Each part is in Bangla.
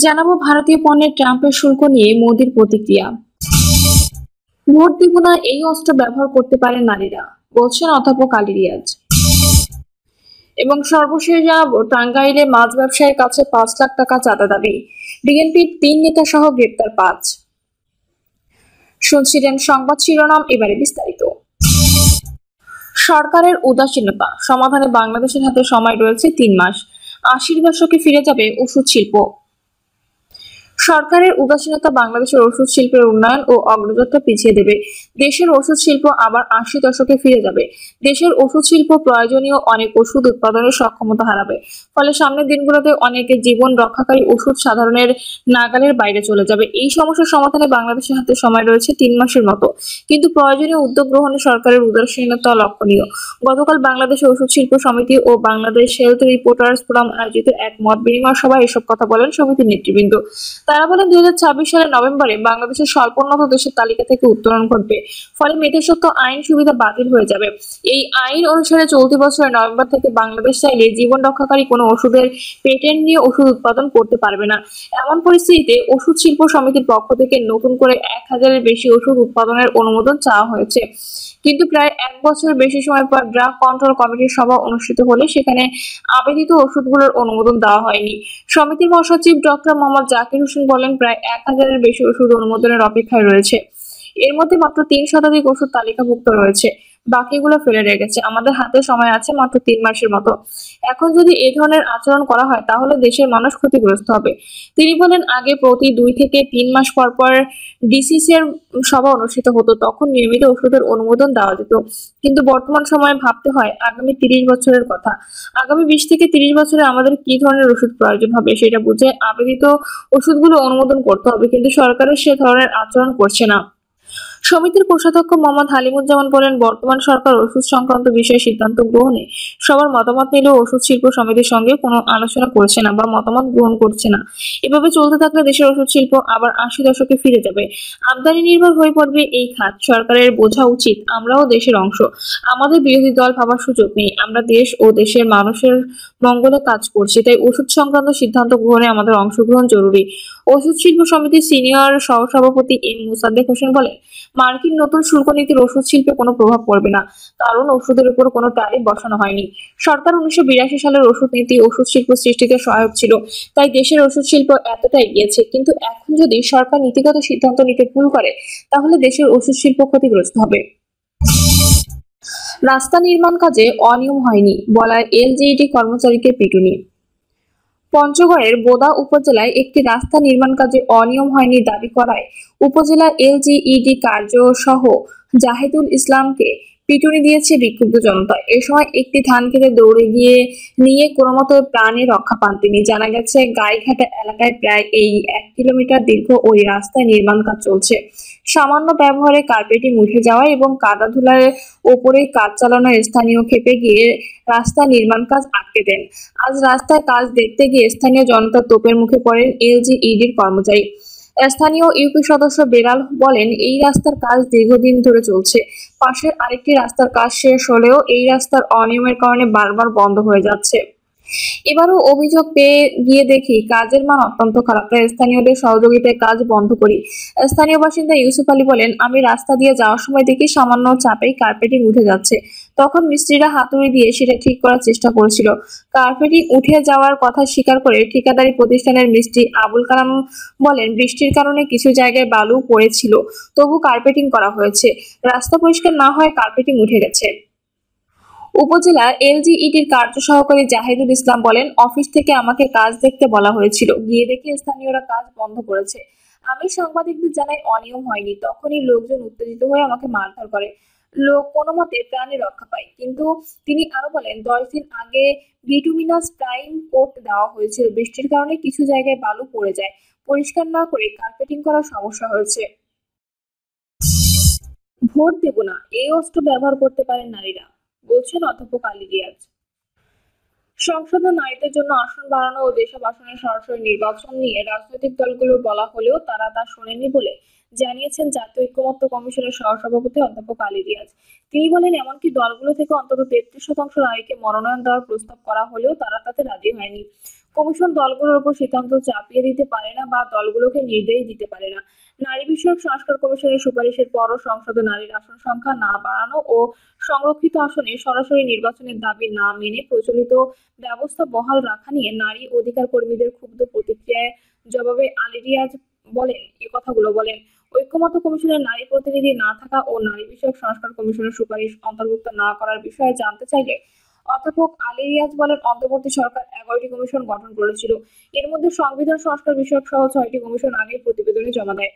জানাবো ভারতীয় পণ্যের ট্রাম্পের শুল্ক নিয়ে মোদির প্রতিক্রিয়া। ভোট দিব না, এই অস্ত্র ব্যবহার করতে পারেন নারীরা, বলছেন অধ্যাপক আলী রিয়াজ। এবং সর্বশেষ জানাবো টাঙ্গাইলে মাছ ব্যবসায়ীর কাছে ৫ লাখ টাকা চাঁদা দাবি, বিএনপির ৩ নেতা সহ গ্রেপ্তার ৫। শুনছিলেন সংবাদ শিরোনাম, এবারে বিস্তারিত। সরকারের উদাসীনতা সমাধানে বাংলাদেশের হাতে সময় রয়েছে ৩ মাস। ৮০-র দশকে ফিরে যাবে ওষুধ শিল্প। সরকারের উদাসীনতা বাংলাদেশের ওষুধ শিল্পের উন্নয়ন ও অগ্রযাত্রা পিছিয়ে দেবে। দেশের ওষুধ শিল্প আবার ৮০ দশকে ফিরে যাবে। দেশের ওষুধ শিল্প প্রয়োজনীয় অনেক ওষুধ উৎপাদনের সক্ষমতা হারাবে। ফলে সামনের দিনগুলোতে অনেকের জীবন রক্ষাকারী ওষুধ সাধারণের নাগালের বাইরে চলে যাবে। এই সমস্যার সমাধানে বাংলাদেশের হাতে সময় রয়েছে ৩ মাসের মতো, কিন্তু প্রয়োজনীয় উদ্যোগ গ্রহণে সরকারের উদাসীনতা লক্ষণীয়। গতকাল বাংলাদেশ ওষুধ শিল্প সমিতি ও বাংলাদেশ হেলথ রিপোর্টার্স ফোরাম আয়োজিত এক মত বিনিময় সভায় এসব কথা বলেন সমিতির নেতৃবৃন্দ। তারা বলেন ২০২৬ সালের নভেম্বরে বাংলাদেশের স্বল্পোন্নত দেশের তালিকা থেকে উত্তরণ ঘটবে। ফলে মেধাস্বত্ব আইন সুবিধা বাতিল হয়ে যাবে। এই আইন অনুসারে চলতি বছরের নভেম্বর থেকে বাংলাদেশ চাইলে জীবন রক্ষাকারী কোনো ওষুধের পেটেন্ট নিয়ে ওষুধ উৎপাদন করতে পারবে না। এমন পরিস্থিতিতে ওষুধ শিল্প সমিতির পক্ষ থেকে নতুন করে ১,০০০-এর বেশি ওষুধ উৎপাদনের অনুমোদন চাওয়া হয়েছে। কিন্তু প্রায় ১ বছরের বেশি সময় পর ড্রাগ কন্ট্রোল কমিটির সভা অনুষ্ঠিত হলে সেখানে আবেদিত ওষুধগুলোর অনুমোদন দেওয়া হয়নি। সমিতির মহাসচিব ডক্টর মোহাম্মদ জাকির হোসেন বলেন, প্রায় ১,০০০-এর বেশি ওষুধ অনুমোদনের অপেক্ষায় রয়েছে। এর মধ্যে মাত্র ৩ শতাধিক ওষুধ তালিকাভুক্ত রয়েছে, বাকিগুলো ফেলে রেখেছে। আমাদের হাতে সময় আছে মাত্র ৩ মাসের মতো। এখন যদি এই ধরনের আচরণ করা হয় তাহলে দেশের মানুষ ক্ষতিগ্রস্ত হবে। তিনি বলেন, আগে প্রতি ২ থেকে ৩ মাস পর পর ডিসিসি এর সভা অনুষ্ঠিত হতো, তখন নিয়মিত ওষুধের অনুমোদন দেওয়া যেত। কিন্তু বর্তমান সময়ে ভাবতে হয় আগামী ৩০ বছরের কথা। আগামী ২০ থেকে ৩০ বছরে আমাদের কি ধরনের ওষুধ প্রয়োজন হবে সেটা বুঝে আবেদিত ওষুধগুলো অনুমোদন করতে হবে, কিন্তু সরকারের সে ধরনের আচরণ করছে না। সমিতির কোষাধ্যক্ষ মোহাম্মদ হালিমুজ্জামান বলেন, বর্তমান সরকার ওষুধ সংক্রান্ত বিষয়ে সিদ্ধান্ত গ্রহণে সবার মতামত নিলেও ওষুধ শিল্প সমিতির সঙ্গে কোনো আলোচনা করছে না বা মতামত গ্রহণ করছে না। এভাবে চলতে থাকলে দেশের ওষুধ শিল্প আবার ৮০ দশকে ফিরে যাবে। আমদানি নির্ভর হয়ে পড়বে এই খাত। সরকারের বোঝা উচিত আমরাও দেশের অংশ। আমাদের বিরোধী দল ভাবার সুযোগ নেই। আমরা দেশ ও দেশের মানুষের মঙ্গলে কাজ করছি, তাই ওষুধ সংক্রান্ত সিদ্ধান্ত গ্রহণে আমাদের অংশগ্রহণ জরুরি। ওষুধ শিল্প সমিতির সিনিয়র সহসভাপতি এম মোসাদ্দেক হোসেন বলেন, মার্কিন নতুন শুল্ক নীতির ওষুধ শিল্পে কোনো প্রভাব পড়বে না, কারণ ওষুধের উপর কোনো ট্যারিফ বসানো হয়নি। সরকার ১৯৮২ সালের ওষুধ নীতি ওষুধ শিল্প সৃষ্টিতে সহায়ক ছিল, তাই দেশের ওষুধ শিল্প এতটা এগিয়েছে। কিন্তু এখন যদি সরকার নীতিগত সিদ্ধান্ত নিতে ভুল করে তাহলে দেশের ওষুধ শিল্প ক্ষতিগ্রস্ত হবে। রাস্তা নির্মাণ কাজে অনিয়ম হয়নি বলায় এলজিইডি কর্মচারীকে পিটুনি। পঞ্চগড়ের বোদা উপজেলায় একটি রাস্তা নির্মাণ কাজে অনিয়ম হয়নি দাবি করায় উপজেলা এলজিইডি কার্য সহ জাহিদুল ইসলামকে পিটুনি দিয়েছে বিক্ষুব্ধ জনতা। এ সময় একটি ধান খেতে দৌড়ে গিয়ে নিয়ে কোনোমতে প্রাণে রক্ষা পান তিনি। জানা গেছে, গাইঘাটা এলাকায় প্রায় ১ কিলোমিটার দীর্ঘ ওই রাস্তায় নির্মাণ কাজ চলছে। সামান্য ব্যবহারে কার্পেটিং উঠে যাওয়া এবং কাদা ধুলার ওপরে কাজ চালানোর স্থানীয় ক্ষেপে গিয়ে রাস্তা নির্মাণ কাজ আটকে দেন। আজ রাস্তায় কাজ দেখতে গিয়ে স্থানীয় জনতা তোপের মুখে পড়েন এলজিইডির কর্মচারী। স্থানীয় ইউপি সদস্য বেলাল বলেন, এই রাস্তার কাজ দীর্ঘদিন ধরে চলছে। পাশের আরেকটি রাস্তার কাজ শেষ হলেও এই রাস্তার অনিয়মের কারণে বারবার বন্ধ হয়ে যাচ্ছে। এবারও অভিযোগ পেয়ে গিয়ে দেখি কাজের মান অত্যন্ত খারাপ, তাই স্থানীয়দের সহযোগিতায় কাজ বন্ধ করি। স্থানীয় বাসিন্দা ইউসুফ আলী বলেন, আমি রাস্তা দিয়ে যাওয়ার সময় দেখি সামান্য চাপেই কার্পেটিং উঠে যাচ্ছে। তখন মিস্ত্রিরা হাতুড়ি দিয়ে সেটা ঠিক করার চেষ্টা করেছিল। কার্পেটিং উঠে যাওয়ার কথা স্বীকার করে ঠিকাদারি প্রতিষ্ঠানের মিস্ত্রি আবুল কালাম বলেন, বৃষ্টির কারণে কিছু জায়গায় বালু পড়েছিল, তবু কার্পেটিং করা হয়েছে। রাস্তা পরিষ্কার না হয় কার্পেটিং উঠে গেছে। উপজেলা এলজিইডির কার্য সহকারী জাহিদুল ইসলাম বলেন, অফিস থেকে আমাকে কাজ দেখতে বলা হয়েছিল, গিয়ে দেখে স্থানীয়রা কাজ বন্ধ করেছে। আমি সাংবাদিকদের জানাই অনিয়ম হয়নি, তখনই লোকজন উত্তেজিত হয়ে আমাকে মারধর করে। লোক কোনো মতে প্রাণে রক্ষা পায়। কিন্তু তিনি আরো বলেন, ১০ দিন আগে বিটুমিনাস প্রাইম কোট দেওয়া হয়েছিল, বৃষ্টির কারণে কিছু জায়গায় বালু পড়ে যায়, পরিষ্কার না করে কার্পেটিং করার সমস্যা হয়েছে। ভোট দেব না, এই অস্ত্র ব্যবহার করতে পারেন নারীরা, বলছেন অধ্যাপক আলী রিয়াজ। সংসদে নারীদের জন্য আসন বাড়ানো ও যেসব আসনে সরাসরি নির্বাচন নিয়ে রাজনৈতিক দলগুলো বলা হলেও তারা তা শোনেনি বলে জানিয়েছেন জাতীয় ঐকমত্য কমিশনের সহসভাপতি অধ্যাপক আলী রিয়াজ। তিনি বলেন, এমনকি দলগুলো থেকে অন্তত 33% নারীকে মনোনয়ন দেওয়ার প্রস্তাব করা হলেও তারা তাতে রাজি হয়নি। কমিশন দলগুলোর উপর সিদ্ধান্ত চাপিয়ে দিতে পারে না বা দলগুলোকে নির্দেশ দিতে পারে না। নারী বিষয়ক সংস্কার কমিশনের সুপারিশের পরও সংসদে নারীর আসন সংখ্যা না বাড়ানো ও সংরক্ষিত আসনে সরাসরি নির্বাচনের দাবি না মেনে প্রচলিত ব্যবস্থা বহাল রাখা নিয়ে নারী অধিকার কর্মীদের ক্ষুব্ধ প্রতিক্রিয়ায় জবাবে আলী রিয়াজ বলেন, ঐকমত্য কমিশনের নারী প্রতিনিধি না থাকা ও নারী বিষয়ক সংস্কার কমিশনের সুপারিশ অন্তর্ভুক্ত না করার বিষয়ে জানতে চাইলে অধ্যাপক আলী রিয়াজ বলেন, অন্তর্বর্তী সরকার 11টি কমিশন গঠন করেছিল। এর মধ্যে সংবিধান সংস্কার বিষয়ক সহ 6টি কমিশন আগেই প্রতিবেদনে জমা দেয়।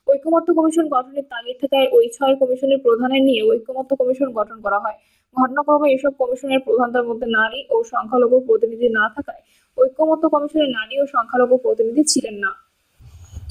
ঐকমত্য কমিশন গঠনের তাগিদ থাকায় ওই 6 কমিশনের প্রধানের নিয়ে ঐকমত্য কমিশন গঠন করা হয়। ঘটনাক্রমে এসব কমিশনের প্রধানদের মধ্যে নারী ও সংখ্যালঘু প্রতিনিধি না থাকায় ঐকমত্য কমিশনে নারী ও সংখ্যালঘু প্রতিনিধি ছিলেন না।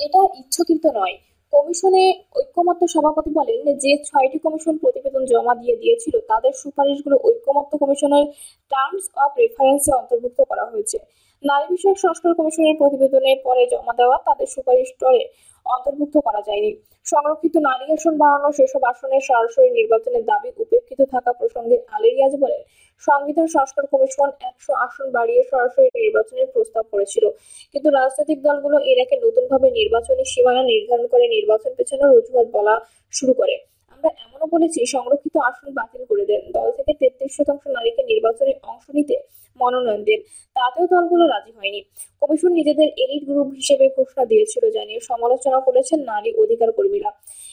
এটা ইচ্ছাকৃত নয়। কমিশনে ঐকমত্য সভাপতি বলেন যে 6টি কমিশন প্রতিবেদন জমা দিয়েছিল তাদের সুপারিশগুলো ঐকমত্য কমিশনের টার্মস অফ রেফারেন্সে অন্তর্ভুক্ত করা হয়েছে। নারী বিষয়ক সংস্কার কমিশনের প্রতিবেদনের পরে জমা দেওয়া তাদের সুপারিশ স্তরে অন্তর্ভুক্ত করা যায়নি। সংরক্ষিত নারী আসন বাড়ানো, সেসব আসনের সরাসরি নির্বাচনের দাবি উপেক্ষিত থাকা প্রসঙ্গে আলী রিয়াজ বলেন, সংবিধান সংস্কার কমিশন 100 আসন বাড়িয়ে সরাসরি নির্বাচনের প্রস্তাব করেছিল, কিন্তু রাজনৈতিক দলগুলো এর আগে নতুনভাবে নির্বাচনী সীমানা নির্ধারণ করে নির্বাচন পেছানোর অজুহাত বলা শুরু করে। আমরা এমনও বলেছি, সংরক্ষিত আসন বাতিল করে দেন, দল থেকে 33% নারীকে নির্বাচনে অংশ নিতে মনোনয়ন দেন। তাতেও দলগুলো রাজি হয়নি। কমিশন নিজেদের এলিট গ্রুপ হিসেবে ঘোষণা দিয়েছিল জানিয়ে সমালোচনা করেছেন নারী অধিকার কর্মীরা।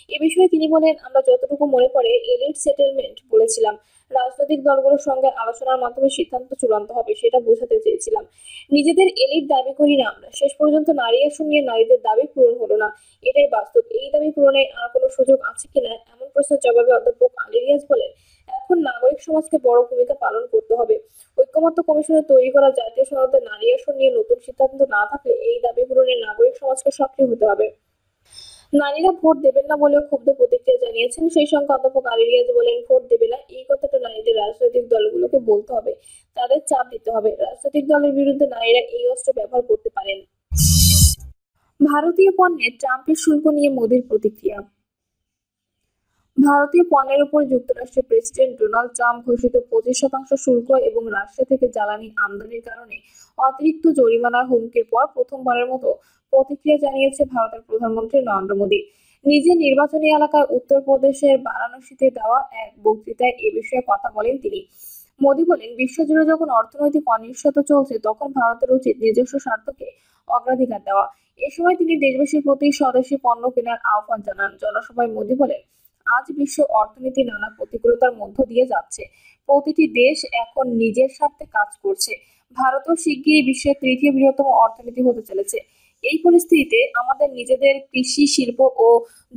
এ বিষয়ে তিনি বলেন, আমরা যতটুকু মনে পড়ে এলিট সেটেলমেন্ট বলেছিলাম। রাজনৈতিক দলগুলোর সঙ্গে আলোচনার মাধ্যমে সিদ্ধান্ত চূড়ান্ত হবে সেটা বোঝাতে চেয়েছিলাম। নিজেদের এলিট দাবি করি না আমরা। শেষ পর্যন্ত নারী আসন নিয়ে নারীদের দাবি পূরণ হলো না, এটাই বাস্তব। এই দাবি পূরণে আর কোনো সুযোগ আছে কিনা এমন প্রশ্নের জবাবে অধ্যাপক আলী রিয়াজ বলেন, এখন নাগরিক সমাজকে বড় ভূমিকা পালন করতে হবে। ঐকমত্য কমিশনের তৈরি করা জাতীয় সনদে নারী আসন নিয়ে নতুন সিদ্ধান্ত না থাকলে এই দাবি পূরণে নাগরিক সমাজকে সক্রিয় হতে হবে। নারীরা ভোট দেবেন না বলেও ক্ষুব্ধ প্রতিক্রিয়া জানিয়েছেন। সেই সঙ্গে অধ্যাপক আলী রিয়াজ বলেন, ভোট দেবে না এই কথাটা নারীদের রাজনৈতিক দলগুলোকে বলতে হবে, তাদের চাপ দিতে হবে। রাজনৈতিক দলের বিরুদ্ধে নারীরা এই অস্ত্র ব্যবহার করতে পারেন। ভারতীয় পণ্যে ট্রাম্পের শুল্ক নিয়ে মোদির প্রতিক্রিয়া। ভারতীয় পণ্যের উপর যুক্তরাষ্ট্রের প্রেসিডেন্ট ডোনাল্ড ট্রাম্প ঘোষিত 25% শুল্ক এবং রাশিয়া থেকে জ্বালানি আমদানির কারণে অতিরিক্ত জরিমানার হুমকির পর প্রথমবারের মতো প্রতিক্রিয়া জানিয়েছে ভারতের প্রধানমন্ত্রী নরেন্দ্র মোদী। নিজের নির্বাচনী এলাকায় উত্তরপ্রদেশের বারাণসীতে দেওয়া এক বক্তৃতায় এ বিষয়ে কথা বলেন তিনি। মোদী বলেন, বিশ্বজুড়ে যখন অর্থনৈতিক অনিশ্চয়তা চলছে তখন ভারতের উচিত নিজস্ব স্বার্থকে অগ্রাধিকার দেওয়া। এ সময় তিনি দেশবাসীর প্রতি স্বদেশি পণ্য কেনার আহ্বান জানান। জনসভায় মোদী বলেন, আজ বিশ্ব অর্থনীতি নানা প্রতিকূলতার মধ্য দিয়ে যাচ্ছে। প্রতিটি দেশ এখন নিজের স্বার্থে কাজ করছে। ভারতও শিগগিরই বিশ্বের 3য় বৃহত্তম অর্থনীতি হতে চলেছে। এই পরিস্থিতিতে আমাদের নিজেদের কৃষি, শিল্প ও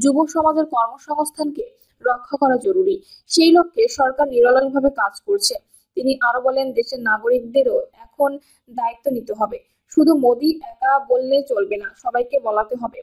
যুব সমাজের কর্মসংস্থানকে রক্ষা করা জরুরি। সেই লক্ষ্যে সরকার নিরলসভাবে কাজ করছে। তিনি আরো বলেন, দেশের নাগরিকদেরও এখন দায়িত্ব নিতে হবে। শুধু মোদী একা বললে চলবে না, সবাইকে বলাতে হবে।